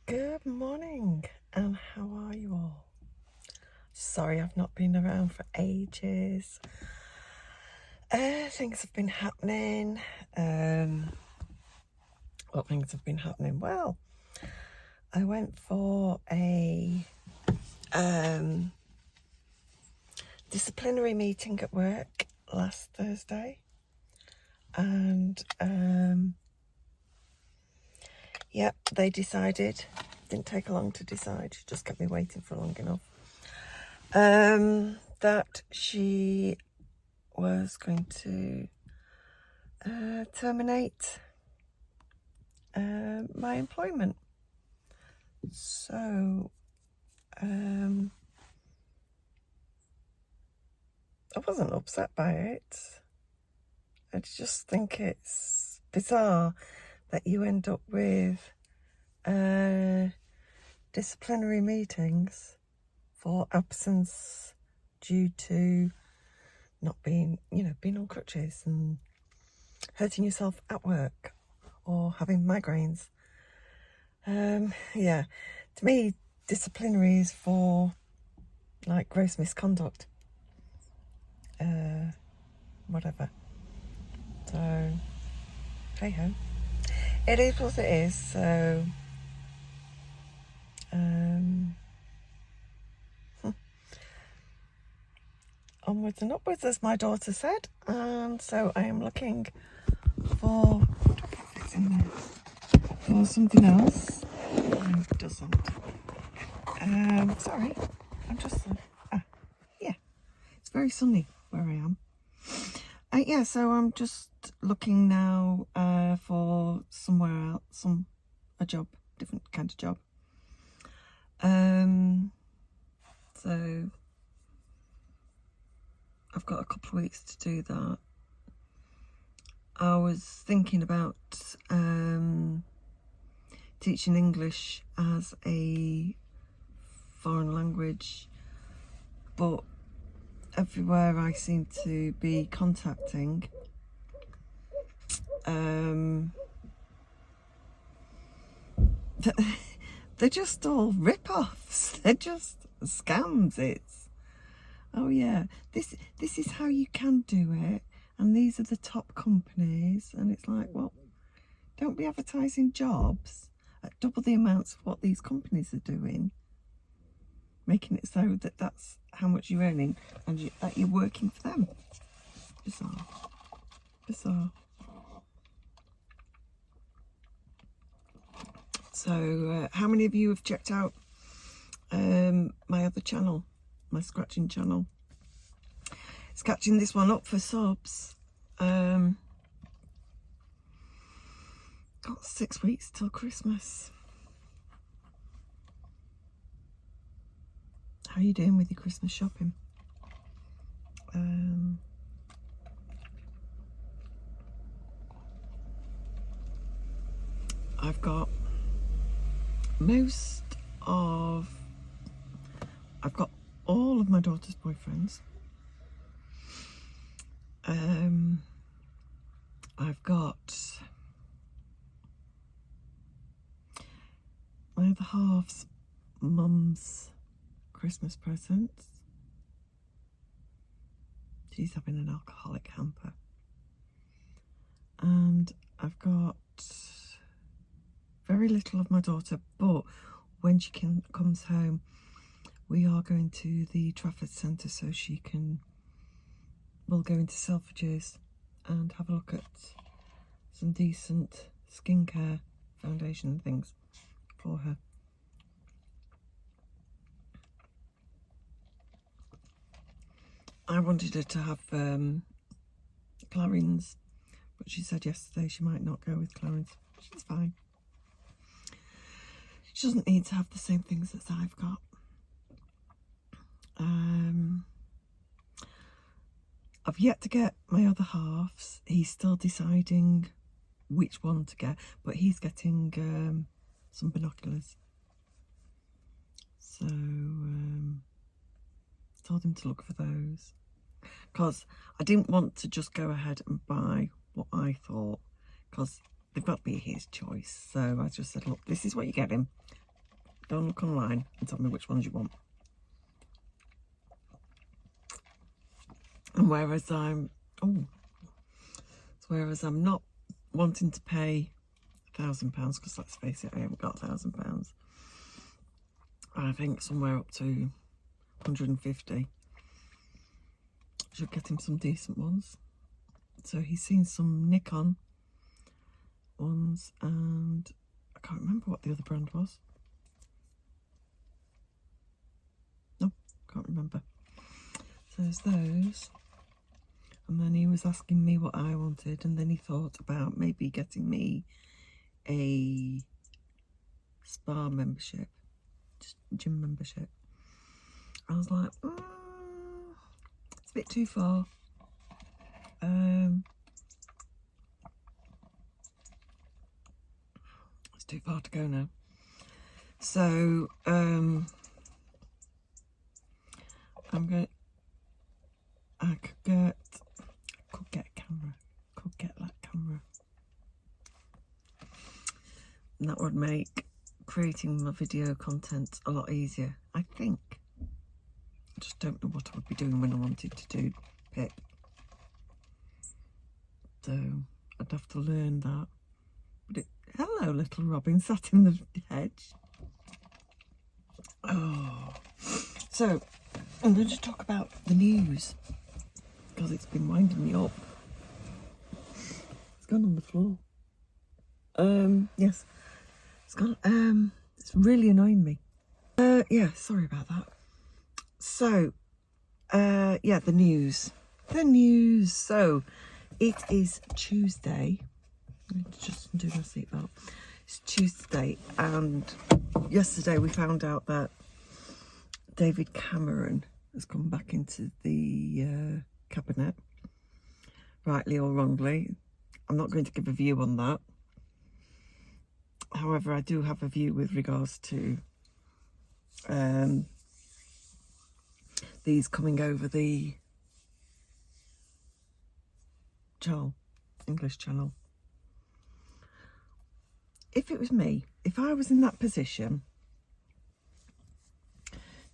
Good morning, and how are you all? Sorry I've not been around for ages. Things have been happening. What things have been happening? Well, I went for a disciplinary meeting at work last Thursday, and yep, they decided. Didn't take long to decide, just kept me waiting for long enough. That she was going to terminate my employment. So I wasn't upset by it. I just think it's bizarre that you end up with disciplinary meetings for absence due to not being, being on crutches and hurting yourself at work or having migraines. Yeah, to me, disciplinary is for like gross misconduct. Whatever. So, hey ho. It is what it is. So, onwards and upwards, as my daughter said. And so I am looking for, for something else. No, it doesn't. Sorry, I'm just, yeah, it's very sunny where I am. Yeah, so I'm just looking now for somewhere else, a job, different kind of job. So I've got a couple of weeks to do that. I was thinking about teaching English as a foreign language, but everywhere I seem to be contacting, they're just all rip-offs. They're just scams. It's, oh yeah, this is how you can do it, and these are the top companies, and it's like, well, don't be advertising jobs at double the amounts of what these companies are doing, making it so that that's how much you're earning and that you're working for them. Bizarre. So how many of you have checked out my other channel, my scratching channel? It's catching this one up for subs. Got 6 weeks till Christmas. How are you doing with your Christmas shopping? I've got all of my daughter's boyfriends. I've got my other half's mum's Christmas presents. She's having an alcoholic hamper. And I've got very little of my daughter, but when she comes home, we are going to the Trafford Centre so we'll go into Selfridges and have a look at some decent skincare, foundation and things for her. I wanted her to have Clarins, but she said yesterday she might not go with Clarins. She's fine. She doesn't need to have the same things as I've got. I've yet to get my other halves. He's still deciding which one to get, but he's getting some binoculars. So told him to look for those, because I didn't want to just go ahead and buy what I thought, because they've got to be his choice. So I just said, look, this is what you get him. Go and look online and tell me which ones you want. And whereas I'm not wanting to pay £1,000, because let's face it, I haven't got £1,000. I think somewhere up to 150. Should get him some decent ones. So he's seen some Nikon ones, and I can't remember what the other brand was. No, can't remember. So there's those. And then he was asking me what I wanted, and then he thought about maybe getting me a spa membership, just gym membership. I was like, it's a bit too far. It's too far to go now. So I could get a camera. Could get that camera. And that would make creating my video content a lot easier, I think. I just don't know what I would be doing when I wanted to do Pip. So I'd have to learn that. But hello, little Robin sat in the hedge. Oh, so I'm going to talk about the news because it's been winding me up. It's gone on the floor. Yes, it's gone. It's really annoying me. Yeah, sorry about that. So, yeah, the news. So, it is Tuesday. Let me just do my seatbelt. It's Tuesday, and yesterday we found out that David Cameron has come back into the cabinet, rightly or wrongly. I'm not going to give a view on that. However, I do have a view with regards to these coming over the channel, English channel. If it was me, if I was in that position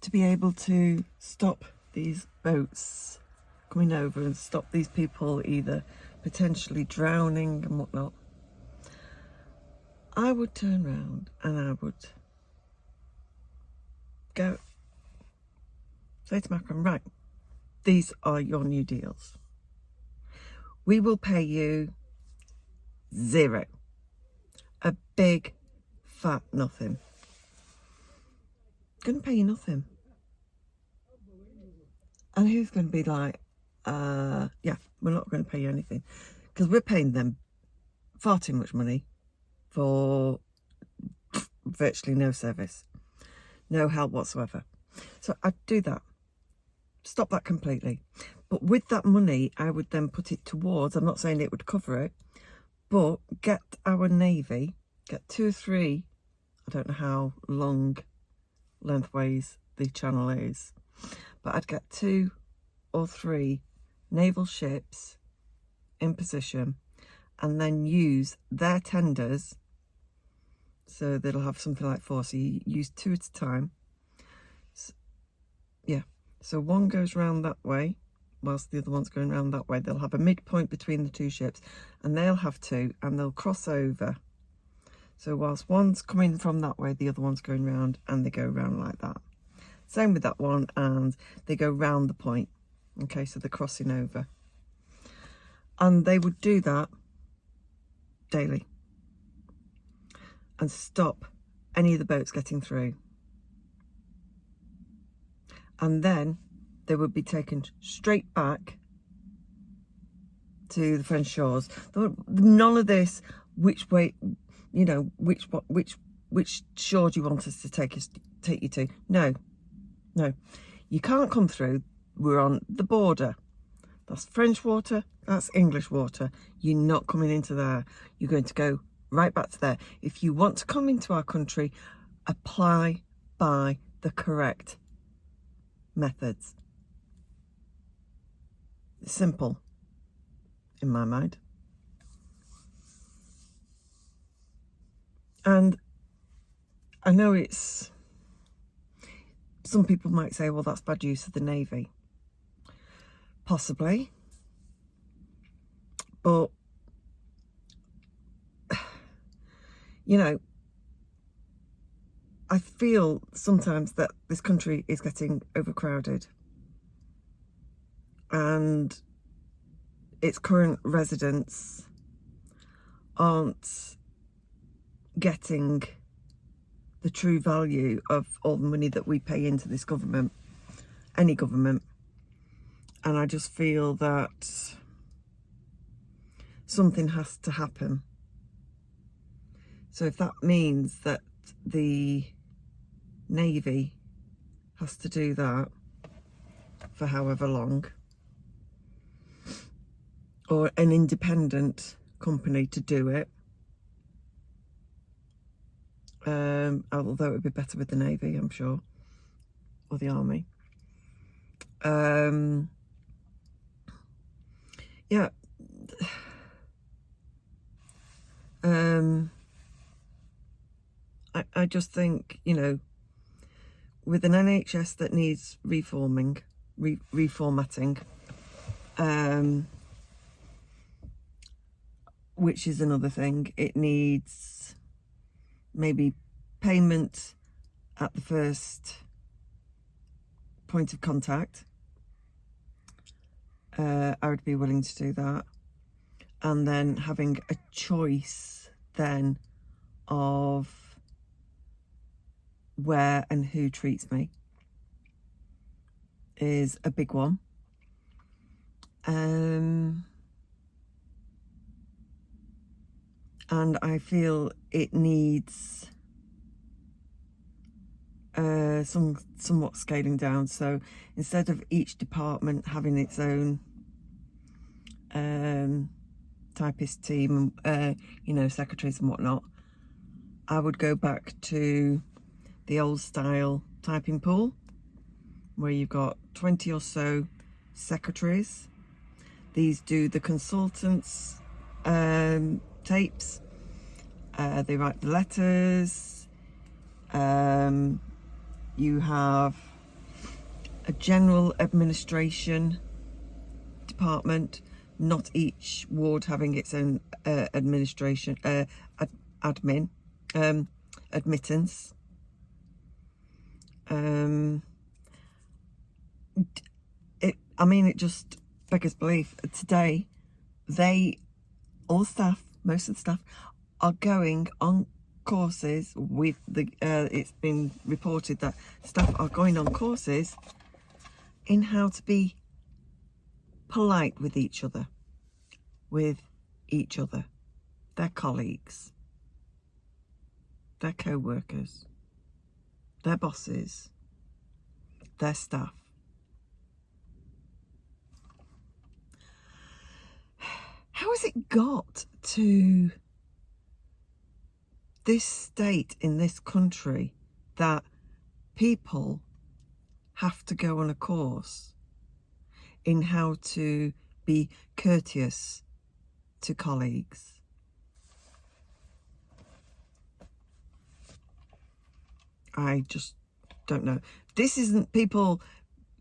to be able to stop these boats coming over and stop these people either potentially drowning and whatnot, I would turn around and I would go, say to Macron, right, these are your new deals. We will pay you 0. A big fat nothing. Going to pay you nothing. And who's going to be like, yeah, we're not going to pay you anything, because we're paying them far too much money for virtually no service, no help whatsoever. So I'd do that. Stop that completely. But with that money, I would then put it towards, I'm not saying it would cover it, but get our Navy, get 2 or 3, I don't know how long lengthways the channel is, but I'd get 2 or 3 naval ships in position and then use their tenders. So they'll have something like 4, so you use 2 at a time. So, yeah, so one goes round that way whilst the other one's going round that way. They'll have a midpoint between the 2 ships, and they'll have 2, and they'll cross over. So whilst one's coming from that way, the other one's going round, and they go round like that. Same with that one, and they go round the point. Okay, so they're crossing over. And they would do that daily and stop any of the boats getting through. And then they would be taken straight back to the French shores. None of this, which way, you know, which shore do you want us to take you to? No, you can't come through. We're on the border. That's French water, that's English water. You're not coming into there. You're going to go right back to there. If you want to come into our country, apply by the correct methods. It's simple, in my mind. And I know it's some people might say, well, that's bad use of the Navy. Possibly. But, you know, I feel sometimes that this country is getting overcrowded, and its current residents aren't getting the true value of all the money that we pay into this government, any government. And I just feel that something has to happen. So if that means that the Navy has to do that for however long, or an independent company to do it, although it would be better with the Navy, I'm sure, or the Army. Yeah. I just think, you know, with an NHS that needs reformatting, which is another thing, it needs maybe payment at the first point of contact. I would be willing to do that. And then having a choice then of where and who treats me is a big one. And I feel it needs somewhat scaling down. So instead of each department having its own typist team, you know, secretaries and whatnot, I would go back to the old style typing pool where you've got 20 or so secretaries. These do the consultants' tapes, they write the letters, you have a general administration department, not each ward having its own administration, admin, admittance. It just beggars belief. Today, most of the staff are going on courses with it's been reported that staff are going on courses in how to be polite with each other, their colleagues, their co-workers, their bosses, their staff. How has it got to this state in this country that people have to go on a course in how to be courteous to colleagues? I just don't know. This isn't people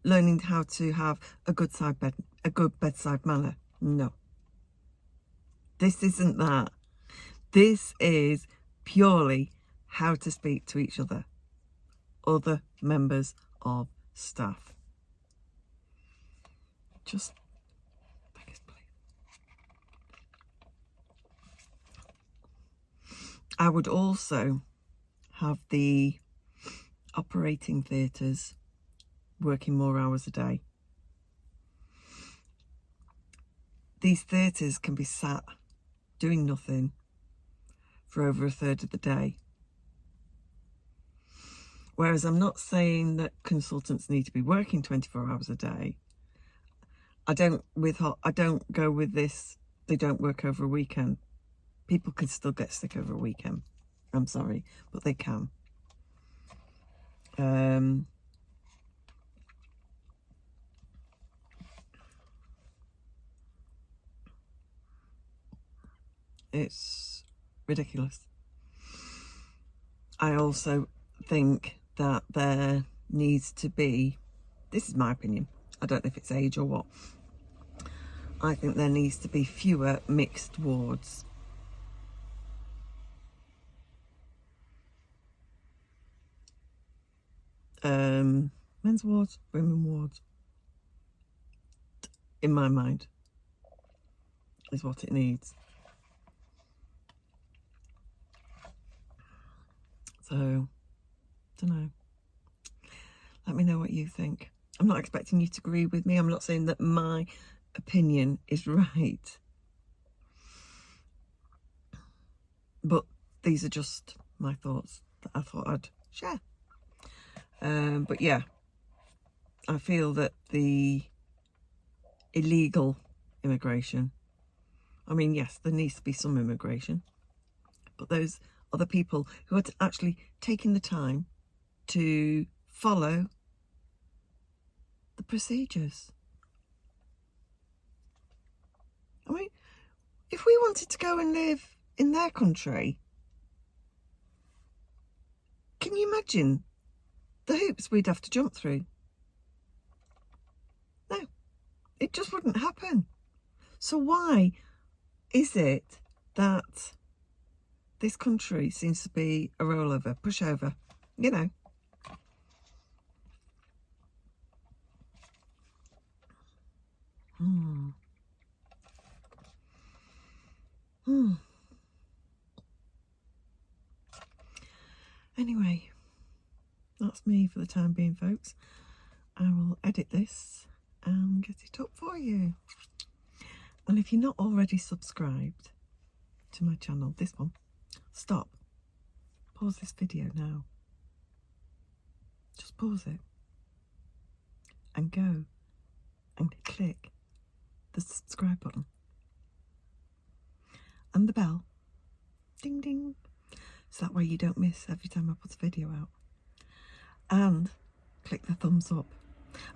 learning how to have a good bedside manner. No. This isn't that. This is purely how to speak to each other, other members of staff. Just beggars belief. I would also have the operating theatres working more hours a day. These theatres can be sat doing nothing for over a third of the day. Whereas I'm not saying that consultants need to be working 24 hours a day. I don't go with this, they don't work over a weekend. People can still get sick over a weekend. I'm sorry, but they can. It's ridiculous. I also think that there needs to be, this is my opinion, I don't know if it's age or what, I think there needs to be fewer mixed wards. Men's wards, women's wards, in my mind, is what it needs. So, don't know. Let me know what you think. I'm not expecting you to agree with me. I'm not saying that my opinion is right. But these are just my thoughts that I thought I'd share. But yeah, I feel that the illegal immigration, I mean, yes, there needs to be some immigration, but those are the people who are actually taking the time to follow the procedures. I mean, if we wanted to go and live in their country, can you imagine the hoops we'd have to jump through? No, it just wouldn't happen. So why is it that this country seems to be a rollover, pushover, you know? Anyway, that's me for the time being, folks. I will edit this and get it up for you. And if you're not already subscribed to my channel, this one, stop. Pause this video now. Just pause it. And go and click the subscribe button. And the bell. Ding ding. So that way you don't miss every time I put a video out. And click the thumbs up.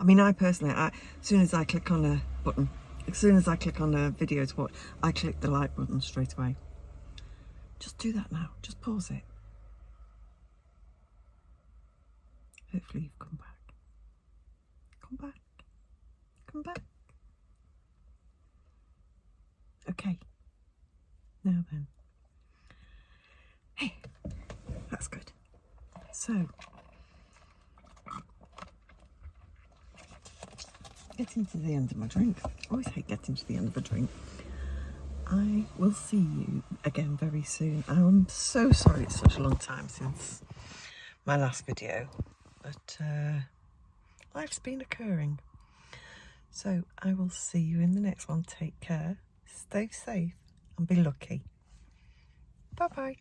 I mean, I personally, as soon as I click on a button, as soon as I click on a video to watch, I click the like button straight away. Just do that now. Just pause it. Hopefully you've come back. Come back. Come back. Okay. Now then. Hey, that's good. So, getting to the end of my drink. I always hate getting to the end of a drink. I will see you again very soon. I'm so sorry it's such a long time since my last video, but life's been occurring. So I will see you in the next one. Take care, stay safe, and be lucky. Bye bye.